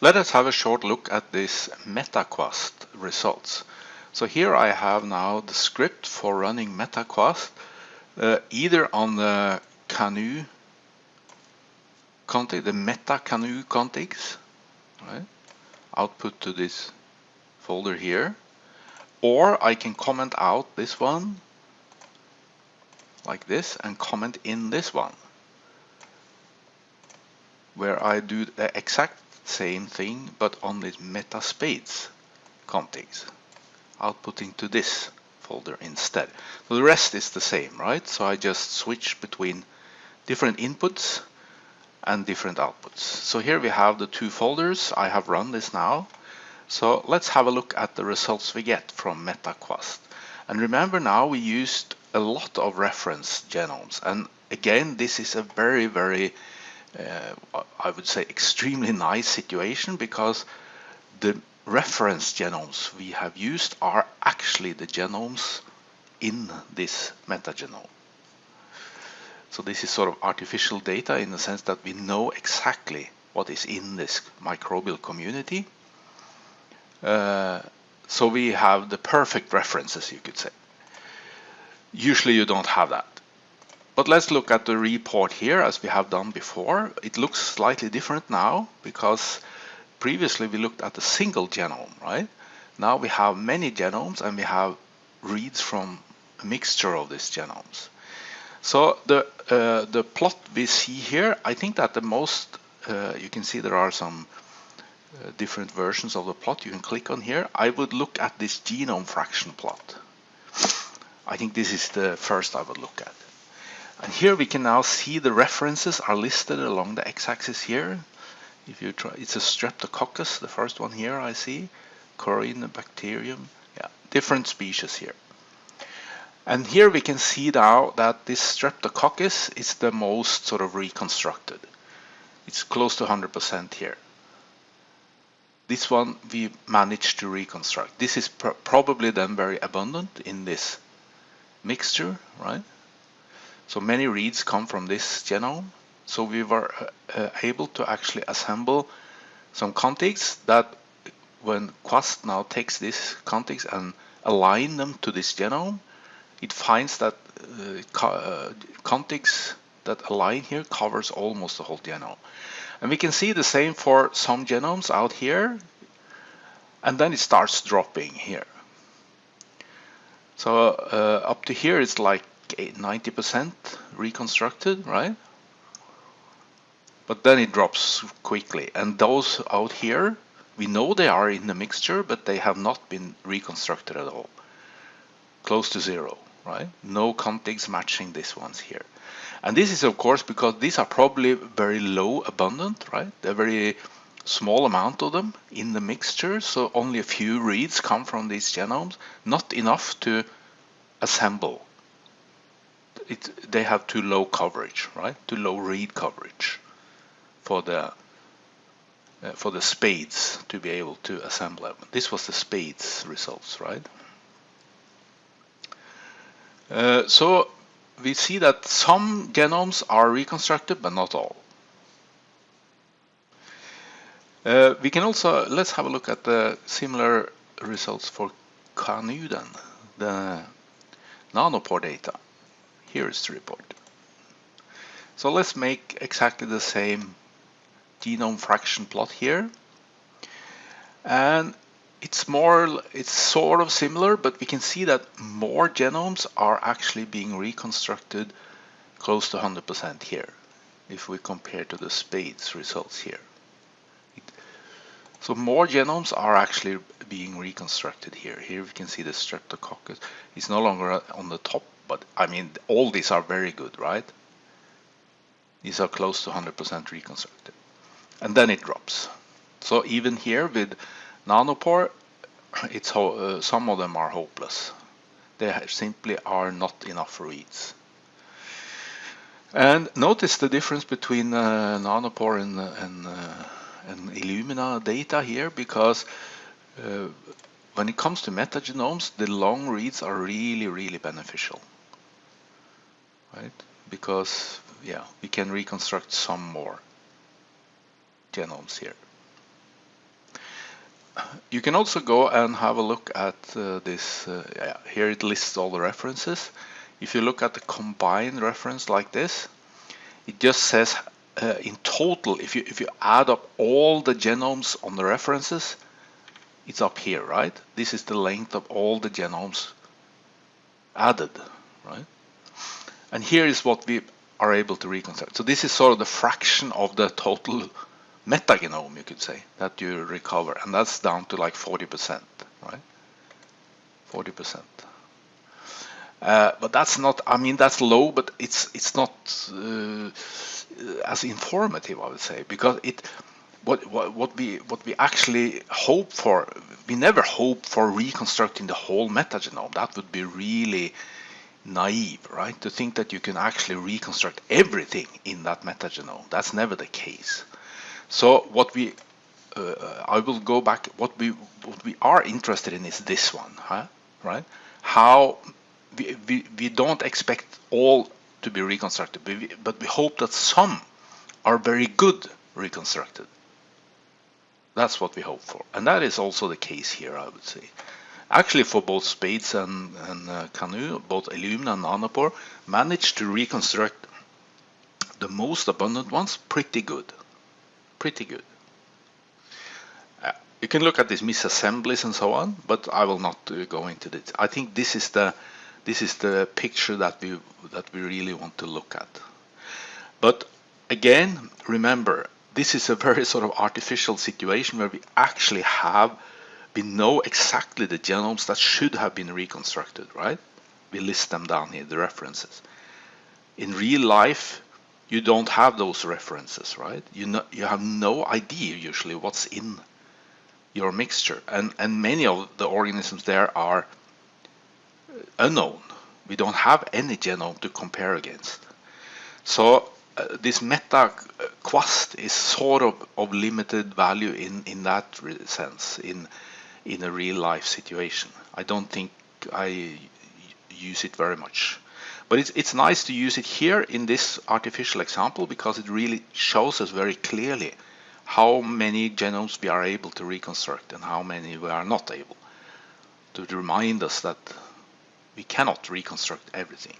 Let us have a short look at this MetaQuast results. So here I have now the script for running MetaQuast either on the Canoe config, the Meta Canoe configs, right? Output to this folder here, or I can comment out this one like this and comment in this one, where I do the exact same thing but on this Meta Spades configs, outputting to this folder instead. So the rest is the same, right? So I just switch between different inputs and different outputs. So here we have the two folders. I have run this now. So let's have a look at the results we get from MetaQuast. And remember now we used a lot of reference genomes. And again, this is a very, I would say extremely nice situation, because the reference genomes we have used are actually the genomes in this metagenome. So this is sort of artificial data in the sense that we know exactly what is in this microbial community. So we have the perfect references, you could say. Usually you don't have that. But let's look at the report here as we have done before. It looks slightly different now because previously we looked at a single genome, right? Now we have many genomes and we have reads from a mixture of these genomes. So the plot we see here, I think that the most, you can see there are some different versions of the plot you can click on here. I would look at this genome fraction plot. I think this is the first I would look at. And here we can now see the references are listed along the x-axis here. If you try, it's a Streptococcus, the first one here I see, Corynebacterium, yeah, different species here. And here we can see now that this Streptococcus is the most sort of reconstructed. It's close to 100% here. This one we managed to reconstruct. This is probably then very abundant in this mixture, right? So many reads come from this genome. So we were able to actually assemble some contigs that when Quast now takes these contigs and align them to this genome, it finds that contigs that align here covers almost the whole genome. And we can see the same for some genomes out here, and then it starts dropping here. So up to here it's like 90% reconstructed, right? But then it drops quickly, and those out here, we know they are in the mixture, but they have not been reconstructed at all. Close to zero, right? No contigs matching these ones here. And this is of course because these are probably very low abundant, right? They're very small amount of them in the mixture, so only a few reads come from these genomes, not enough to assemble. They have too low coverage, right? Too low read coverage for the spades to be able to assemble them. This was the spades results, right? So we see that some genomes are reconstructed, but not all. We can also, let's have a look at the similar results for Canoe then, the nanopore data. Here is the report. So let's make exactly the same genome fraction plot here. And it's sort of similar, but we can see that more genomes are actually being reconstructed close to 100% here, if we compare to the spades results here. So more genomes are actually being reconstructed here. Here we can see the Streptococcus is no longer on the top, but I mean, all these are very good, right? These are close to 100% reconstructed. And then it drops. So even here with nanopore, some of them are hopeless. They simply are not enough reads. And notice the difference between nanopore and Illumina data here, because when it comes to metagenomes, the long reads are really beneficial, right? Because yeah, we can reconstruct some more genomes here. You can also go and have a look at this. Yeah, here it lists all the references. If you look at the combined reference like this, it just says in total, if you add up all the genomes on the references, it's up here, right? This is the length of all the genomes added, right? And here is what we are able to reconstruct. So this is sort of the fraction of the total metagenome, you could say, that you recover, and that's down to like 40%, right? 40%. But that's not, I mean, that's low, but it's not as informative, I would say, because what we actually hope for, we never hope for reconstructing the whole metagenome. That would be really naive, right? To think that you can actually reconstruct everything in that metagenome. That's never the case. So what we I will go back. What we are interested in is this one, huh? Right? How we don't expect all to be reconstructed, but we hope that some are very good reconstructed. That's what we hope for, and that is also the case here, I would say. Actually, for both Spades and Canoe, both Illumina and Nanopore managed to reconstruct the most abundant ones pretty good. Pretty good. You can look at these misassemblies and so on, but I will not go into this. I think this is the picture that we really want to look at. But again, remember, this is a very sort of artificial situation where we know exactly the genomes that should have been reconstructed, right? We list them down here, the references. In real life, you don't have those references, right? You have no idea usually what's in your mixture, and many of the organisms there are unknown. We don't have any genome to compare against. So this MetaQuast is sort of limited value in that sense in a real life situation. I don't think I use it very much, but it's nice to use it here in this artificial example because it really shows us very clearly how many genomes we are able to reconstruct and how many we are not able, to remind us that we cannot reconstruct everything.